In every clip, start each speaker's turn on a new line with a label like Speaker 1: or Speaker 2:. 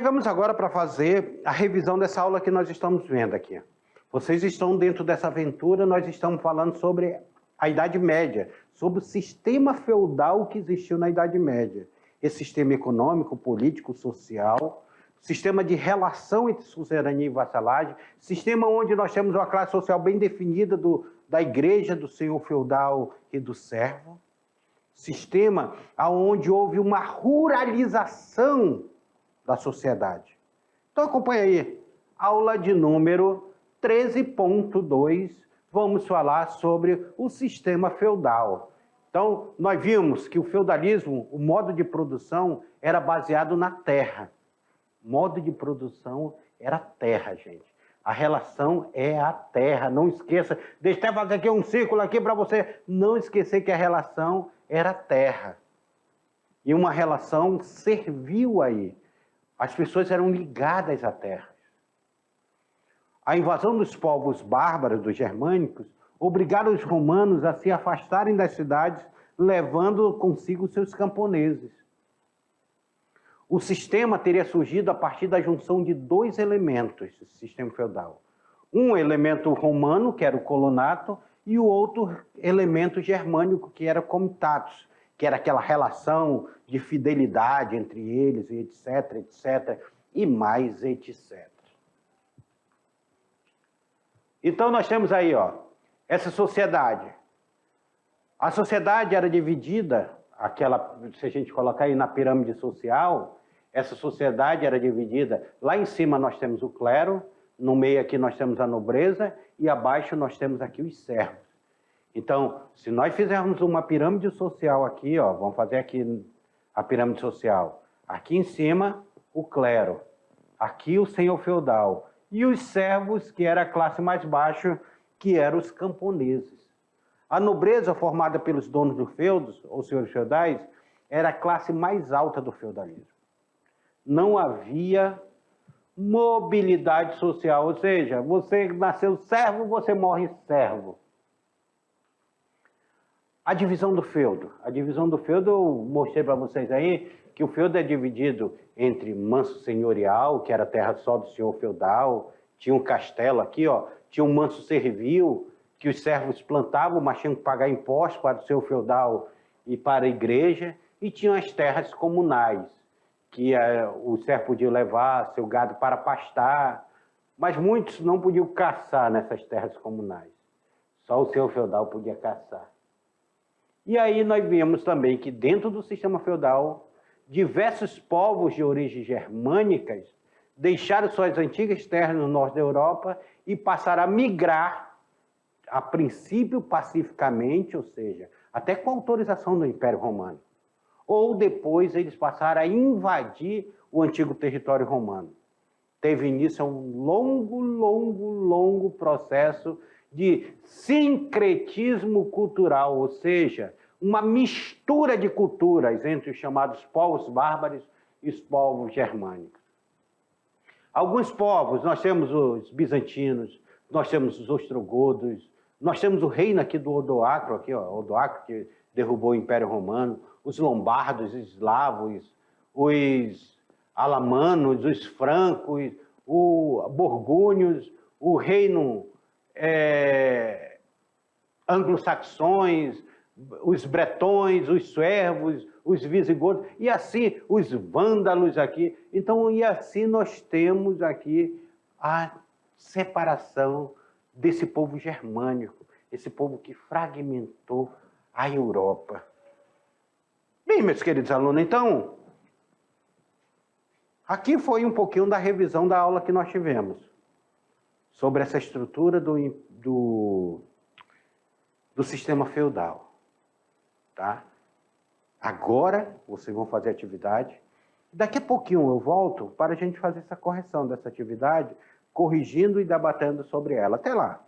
Speaker 1: chegamos agora para fazer a revisão dessa aula que nós estamos vendo aqui. Vocês estão dentro dessa aventura, nós estamos falando sobre a Idade Média, sobre o sistema feudal que existiu na Idade Média. Esse sistema econômico, político, social, sistema de relação entre suzerania e vassalagem, sistema onde nós temos uma classe social bem definida da igreja, do senhor feudal e do servo, sistema onde houve uma ruralização da sociedade. Então acompanha aí, aula de número 13.2, vamos falar sobre o sistema feudal. Então, nós vimos que o feudalismo, o modo de produção, era baseado na terra. O modo de produção era terra, gente. A relação é a terra, não esqueça. Deixa eu fazer aqui um círculo aqui para você não esquecer que a relação era terra. E uma relação servil aí. As pessoas eram ligadas à terra. A invasão dos povos bárbaros, dos germânicos, obrigaram os romanos a se afastarem das cidades, levando consigo seus camponeses. O sistema teria surgido a partir da junção de dois elementos do sistema feudal. Um elemento romano, que era o colonato, e o outro elemento germânico, que era o comitatus, que era aquela relação de fidelidade entre eles, etc, etc, e mais etc. Então nós temos aí, ó, essa sociedade. A sociedade era dividida, se a gente colocar aí na pirâmide social, essa sociedade era dividida, lá em cima nós temos o clero, no meio aqui nós temos a nobreza e abaixo nós temos aqui os servos. Então, se nós fizermos uma pirâmide social aqui, ó, vamos fazer aqui a pirâmide social, aqui em cima o clero, aqui o senhor feudal e os servos, que era a classe mais baixa, que eram os camponeses. A nobreza, formada pelos donos dos feudos, ou senhores feudais, era a classe mais alta do feudalismo. Não havia mobilidade social, ou seja, você nasceu servo, você morre servo. A divisão do feudo. A divisão do feudo, eu mostrei para vocês aí, que o feudo é dividido entre manso senhorial, que era terra só do senhor feudal, tinha um castelo aqui, ó, tinha um manso servil, que os servos plantavam, mas tinham que pagar impostos para o senhor feudal e para a igreja, e tinham as terras comunais, que o servo podia levar seu gado para pastar, mas muitos não podiam caçar nessas terras comunais. Só o senhor feudal podia caçar. E aí nós vemos também que dentro do sistema feudal, diversos povos de origem germânicas deixaram suas antigas terras no norte da Europa e passaram a migrar, a princípio pacificamente, ou seja, até com autorização do Império Romano. Ou depois eles passaram a invadir o antigo território romano. Teve início um longo processo de sincretismo cultural, ou seja, uma mistura de culturas entre os chamados povos bárbaros e os povos germânicos. Alguns povos, nós temos os bizantinos, nós temos os ostrogodos, nós temos o reino aqui do Odoacro, aqui, ó, Odoacro, que derrubou o Império Romano, os lombardos, os eslavos, os alamanos, os francos, os burgúnios, o reino anglo-saxões, os bretões, os suevos, os visigodos, e assim os vândalos aqui. Então, e assim nós temos aqui a separação desse povo germânico, esse povo que fragmentou a Europa. Bem, meus queridos alunos, então, aqui foi um pouquinho da revisão da aula que nós tivemos sobre essa estrutura do sistema feudal. Tá? Agora, vocês vão fazer atividade. Daqui a pouquinho eu volto para a gente fazer essa correção dessa atividade, corrigindo e debatendo sobre ela. Até lá!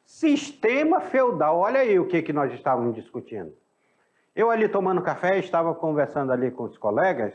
Speaker 1: Sistema feudal. Olha aí o que nós estávamos discutindo. Eu ali tomando café, estava conversando ali com os colegas,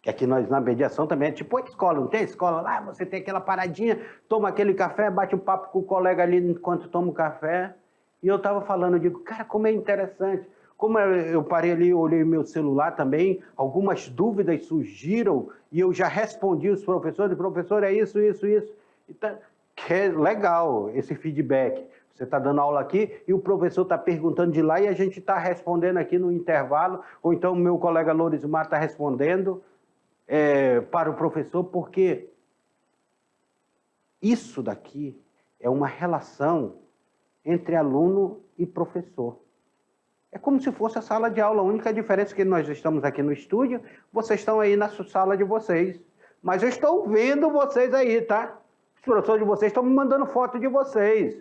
Speaker 1: Que aqui nós, na mediação, também é tipo a escola, não tem a escola lá? Você tem aquela paradinha, toma aquele café, bate um papo com o colega ali enquanto toma o café. E eu estava falando, eu digo, cara, como é interessante. Como eu parei ali, olhei meu celular também, algumas dúvidas surgiram e eu já respondi os professores, professor, é isso, isso, isso. Então, que é legal esse feedback. Você está dando aula aqui e o professor está perguntando de lá e a gente está respondendo aqui no intervalo, ou então o meu colega Lorismar está respondendo para o professor, porque isso daqui é uma relação entre aluno e professor. É como se fosse a sala de aula. A única diferença é que nós estamos aqui no estúdio, vocês estão aí na sala de vocês. Mas eu estou vendo vocês aí, tá? Os professores de vocês estão me mandando foto de vocês,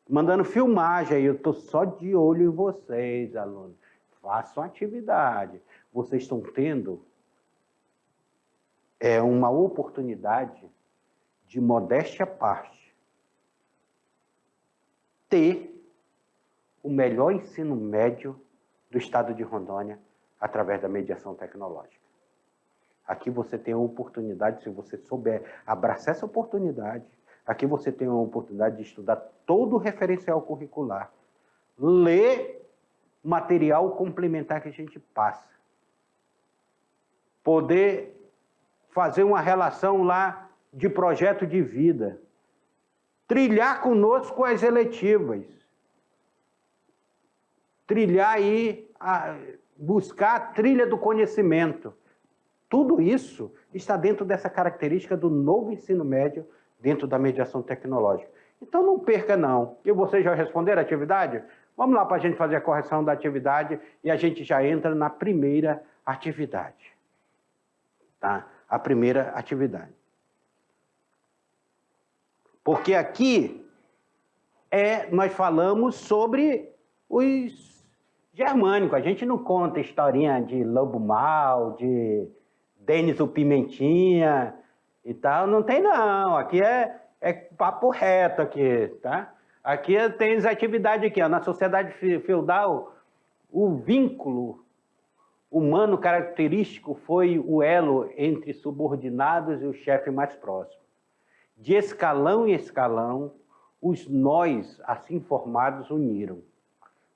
Speaker 1: mandando filmagem aí. Eu estou só de olho em vocês, alunos. Façam atividade. Vocês estão tendo uma oportunidade de modéstia à parte, ter o melhor ensino médio do estado de Rondônia através da mediação tecnológica. Aqui você tem a oportunidade, se você souber abraçar essa oportunidade, aqui você tem a oportunidade de estudar todo o referencial curricular, ler material complementar que a gente passa, poder fazer uma relação lá de projeto de vida, trilhar conosco as eletivas, trilhar aí, buscar a trilha do conhecimento. Tudo isso está dentro dessa característica do novo ensino médio, dentro da mediação tecnológica. Então não perca não. E vocês já responderam a atividade? Vamos lá para a gente fazer a correção da atividade e a gente já entra na primeira atividade. Tá? A primeira atividade. Porque aqui nós falamos sobre os germânicos. A gente não conta historinha de Lobo Mal, de Denis o Pimentinha e tal. Não tem não. Aqui é papo reto aqui, tá? Aqui tem as atividades aqui, ó. Na sociedade feudal, o vínculo humano característico foi o elo entre subordinados e o chefe mais próximo. De escalão em escalão, os nós assim formados uniram,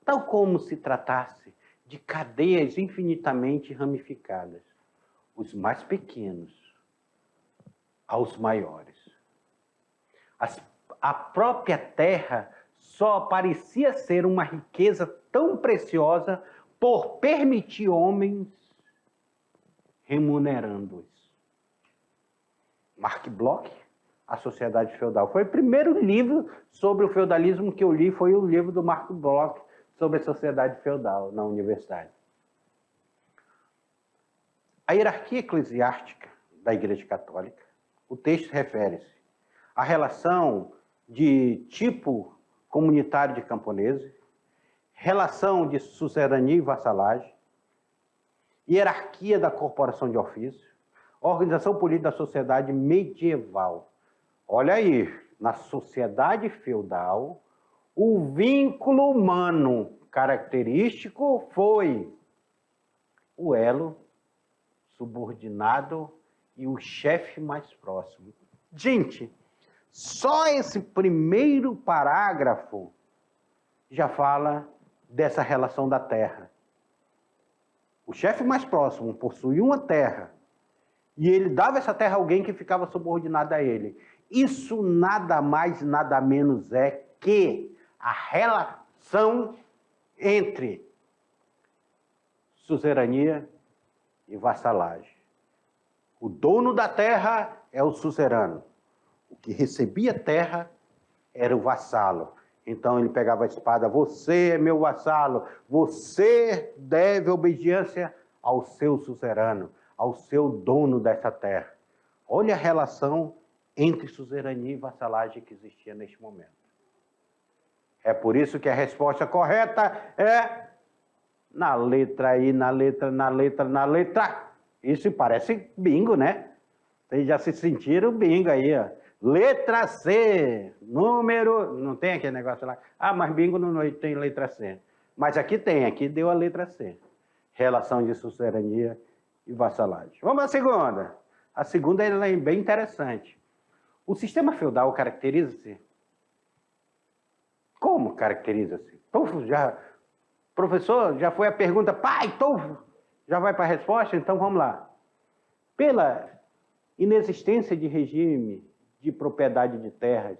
Speaker 1: tal como se tratasse de cadeias infinitamente ramificadas, os mais pequenos aos maiores. A própria terra só parecia ser uma riqueza tão preciosa por permitir homens remunerando-os. Mark Bloch, A Sociedade Feudal. Foi o primeiro livro sobre o feudalismo que eu li, foi o livro do Mark Bloch sobre a sociedade feudal na universidade. A hierarquia eclesiástica da Igreja Católica, o texto refere-se à relação de tipo comunitário de camponese, relação de suzerania e vassalagem, hierarquia da corporação de ofício, organização política da sociedade medieval. Olha aí, na sociedade feudal, o vínculo humano característico foi o elo subordinado e o chefe mais próximo. Gente, só esse primeiro parágrafo já fala dessa relação da terra. O chefe mais próximo possuía uma terra e ele dava essa terra a alguém que ficava subordinado a ele. Isso nada mais, nada menos é que a relação entre suzerania e vassalagem. O dono da terra é o suzerano. O que recebia terra era o vassalo. Então ele pegava a espada, você é meu vassalo, você deve obediência ao seu suzerano, ao seu dono dessa terra. Olha a relação entre suzerania e vassalagem que existia neste momento. É por isso que a resposta correta é na letra I, na letra. Isso parece bingo, né? Vocês já se sentiram bingo aí, ó. Letra C, número... Não tem aquele negócio lá? Ah, mas bingo não tem letra C. Mas aqui tem, aqui deu a letra C. Relação de suzerania e vassalagem. Vamos à segunda. A segunda ela é bem interessante. O sistema feudal caracteriza-se. Como caracteriza-se? Professor, já foi a pergunta, pai, já vai para a resposta? Então vamos lá. Pela inexistência de regime de propriedade de terras,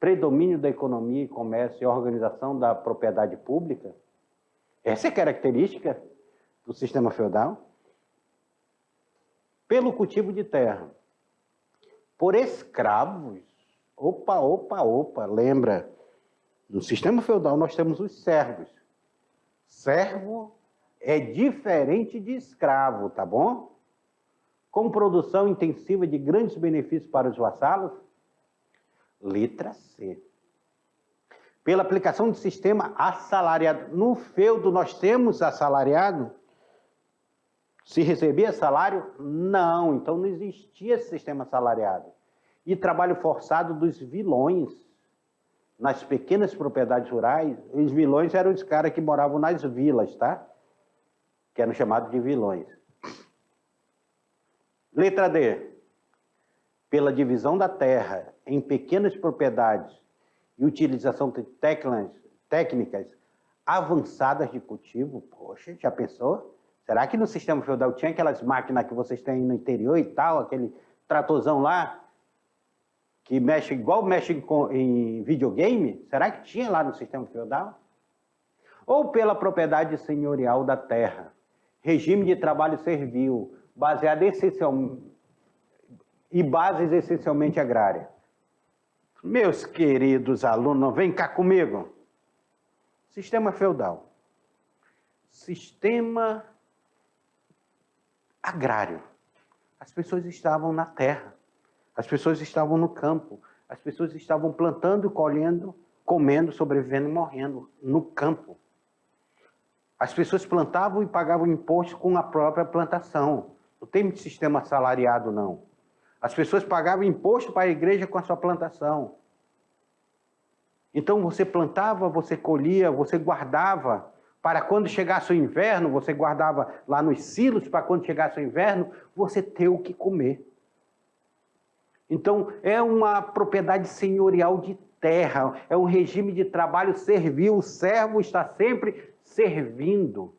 Speaker 1: predomínio da economia e comércio e organização da propriedade pública, essa é a característica do sistema feudal. Pelo cultivo de terra, por escravos. Opa, lembra? No sistema feudal nós temos os servos. Servo é diferente de escravo, tá bom? Com produção intensiva de grandes benefícios para os vassalos. Letra C. Pela aplicação de sistema assalariado. No feudo nós temos assalariado? Se recebia salário? Não, então não existia esse sistema assalariado. E trabalho forçado dos vilões. Nas pequenas propriedades rurais, os vilões eram os caras que moravam nas vilas, tá? Que eram chamados de vilões. Letra D. Pela divisão da terra em pequenas propriedades e utilização de técnicas avançadas de cultivo. Poxa, já pensou? Será que no sistema feudal tinha aquelas máquinas que vocês têm no interior e tal, aquele tratorzão lá, que mexe igual mexe em videogame? Será que tinha lá no sistema feudal? Ou pela propriedade senhorial da terra, regime de trabalho servil, baseado essencialmente e bases essencialmente agrárias. Meus queridos alunos, vem cá comigo. Sistema feudal. Sistema agrário. As pessoas estavam na terra. As pessoas estavam no campo. As pessoas estavam plantando, colhendo, comendo, sobrevivendo e morrendo no campo. As pessoas plantavam e pagavam imposto com a própria plantação. Não tem sistema assalariado, não. As pessoas pagavam imposto para a igreja com a sua plantação. Então você plantava, você colhia, você guardava para quando chegasse o inverno, você guardava lá nos silos para quando chegasse o inverno, você ter o que comer. Então é uma propriedade senhorial de terra, é um regime de trabalho servil, o servo está sempre servindo.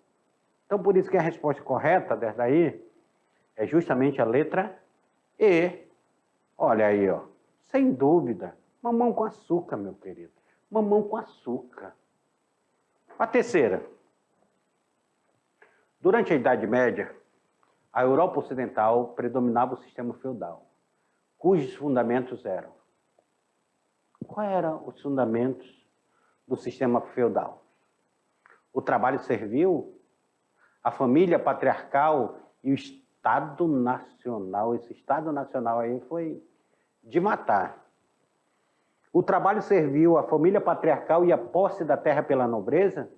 Speaker 1: Então por isso que a resposta correta dessa daí é justamente a letra E. Olha aí, ó. Sem dúvida. Mamão com açúcar, meu querido. Mamão com açúcar. A terceira. Durante a Idade Média, a Europa Ocidental predominava o sistema feudal, cujos fundamentos eram. Quais eram os fundamentos do sistema feudal? O trabalho servil, a família patriarcal e o Estado Nacional. Esse Estado Nacional aí foi de matar. O trabalho servil, a família patriarcal e a posse da terra pela nobreza.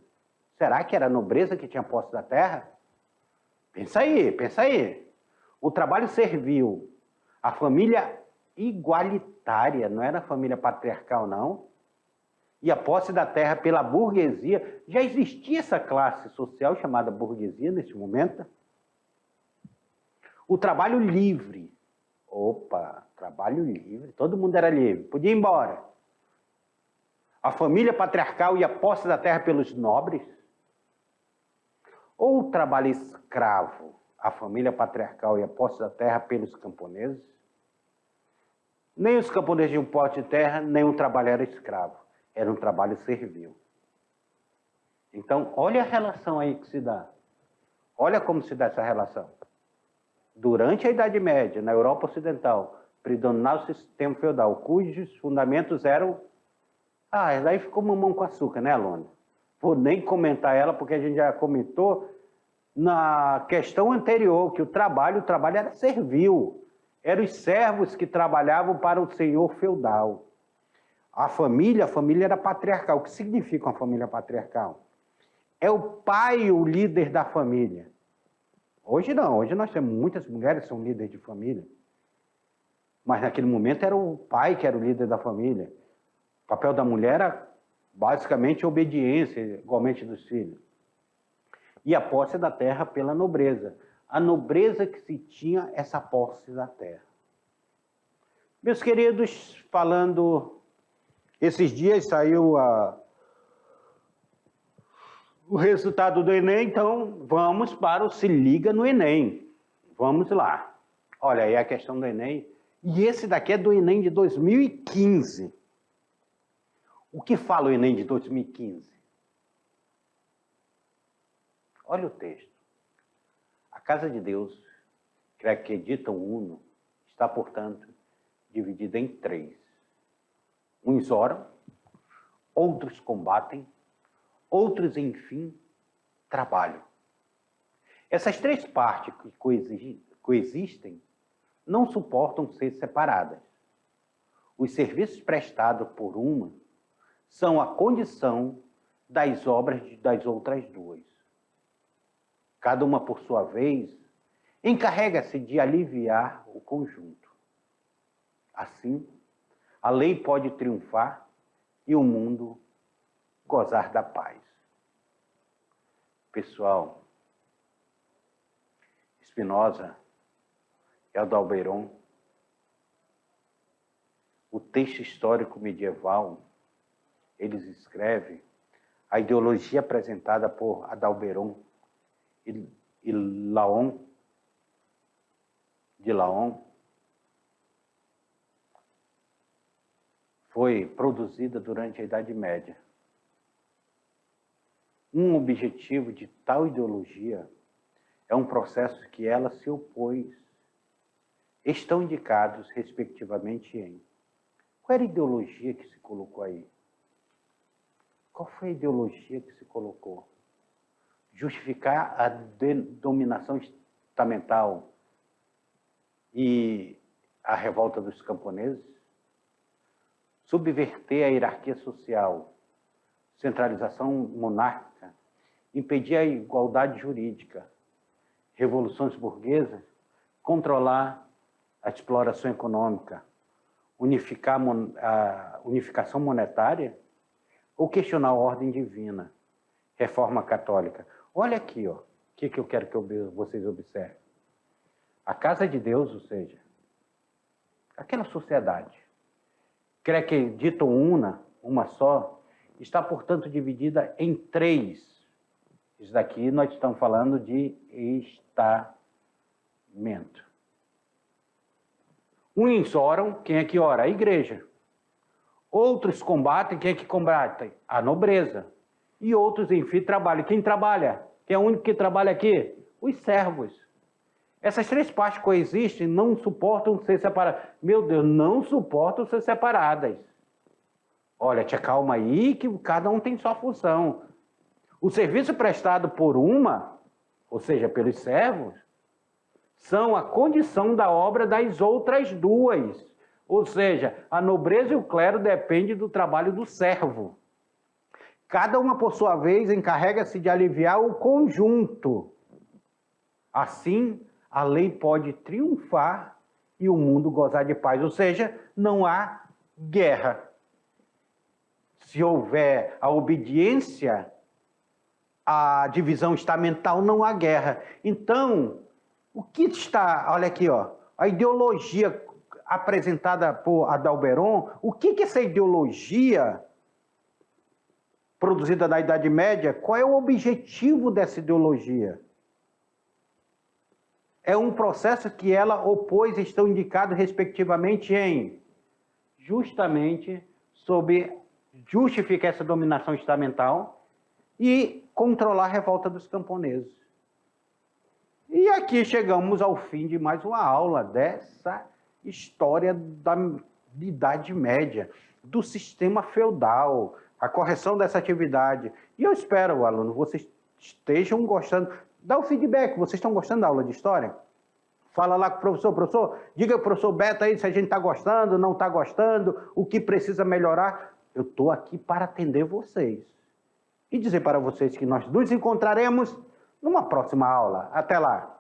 Speaker 1: Será que era a nobreza que tinha posse da terra? Pensa aí, pensa aí. O trabalho servil, a família igualitária, não era a família patriarcal, não. E a posse da terra pela burguesia. Já existia essa classe social chamada burguesia nesse momento? O trabalho livre. Opa, trabalho livre. Todo mundo era livre. Podia ir embora. A família patriarcal e a posse da terra pelos nobres. Ou o trabalho escravo. A família patriarcal e a posse da terra pelos camponeses. Nem os camponeses tinham posse de terra, nem o trabalho era escravo. Era um trabalho servil. Então, olha a relação aí que se dá. Olha como se dá essa relação. Durante a Idade Média, na Europa Ocidental, predominava o sistema feudal, cujos fundamentos eram... daí ficou mamão com açúcar, né, aluno? Vou nem comentar ela, porque a gente já comentou na questão anterior, que o trabalho era servil. Eram os servos que trabalhavam para o senhor feudal. A família era patriarcal. O que significa uma família patriarcal? É o pai o líder da família. Hoje não, hoje nós temos muitas mulheres que são líderes de família. Mas naquele momento era o pai que era o líder da família. O papel da mulher era basicamente obediência, igualmente dos filhos. E a posse da terra pela nobreza. a nobreza que se tinha essa posse da terra. Meus queridos, falando, esses dias saiu o resultado do Enem, então vamos para o Se Liga no Enem. Vamos lá. Olha aí a questão do Enem. E esse daqui é do Enem de 2015. O que fala o Enem de 2015? Olha o texto. A casa de Deus, que acredita uno, está, portanto, dividida em três. Uns oram, outros combatem, outros, enfim, trabalham. Essas três partes que coexistem não suportam ser separadas. Os serviços prestados por uma são a condição das obras das outras duas. Cada uma, por sua vez, encarrega-se de aliviar o conjunto. Assim, a lei pode triunfar e o mundo gozar da paz. Pessoal, Spinoza e Adalberon, o texto histórico medieval, eles escrevem a ideologia apresentada por Adalberon e Laon, de Laon, foi produzida durante a Idade Média. Um objetivo de tal ideologia é um processo que ela se opôs. Estão indicados, respectivamente, em... Qual era a ideologia que se colocou aí? Qual foi a ideologia que se colocou? Justificar a dominação estamental e a revolta dos camponeses? Subverter a hierarquia social, centralização monárquica, impedir a igualdade jurídica, revoluções burguesas, controlar a exploração econômica, unificar a unificação monetária ou questionar a ordem divina, reforma católica. Olha aqui, ó, o que eu quero que vocês observem. A casa de Deus, ou seja, aquela sociedade, que acreditam uma só, está, portanto, dividida em três. Isso daqui nós estamos falando de estamento. Uns oram, quem é que ora? A igreja. Outros combatem, quem é que combate? A nobreza. E outros, enfim, trabalham. Quem trabalha? Quem é o único que trabalha aqui? Os servos. Essas três partes coexistem, não suportam ser separadas. Meu Deus, não suportam ser separadas. Olha, te calma aí, que cada um tem sua função. O serviço prestado por uma, ou seja, pelos servos, são a condição da obra das outras duas. Ou seja, a nobreza e o clero dependem do trabalho do servo. Cada uma, por sua vez, encarrega-se de aliviar o conjunto. Assim, a lei pode triunfar e o mundo gozar de paz. Ou seja, não há guerra. Se houver a obediência à divisão estamental, não há guerra. Então, o que está... Olha aqui, ó, a ideologia apresentada por Adalberon, o que essa ideologia produzida na Idade Média, qual é o objetivo dessa ideologia? É um processo que ela opôs, estão indicados respectivamente em justamente sobre justificar essa dominação estamental e controlar a revolta dos camponeses. E aqui chegamos ao fim de mais uma aula dessa história da Idade Média, do sistema feudal, a correção dessa atividade. E eu espero, aluno, vocês estejam gostando. Dá o feedback, vocês estão gostando da aula de história? Fala lá com o professor. Professor, diga ao professor Beto aí se a gente está gostando, não está gostando, o que precisa melhorar. Eu estou aqui para atender vocês. E dizer para vocês que nós nos encontraremos numa próxima aula. Até lá!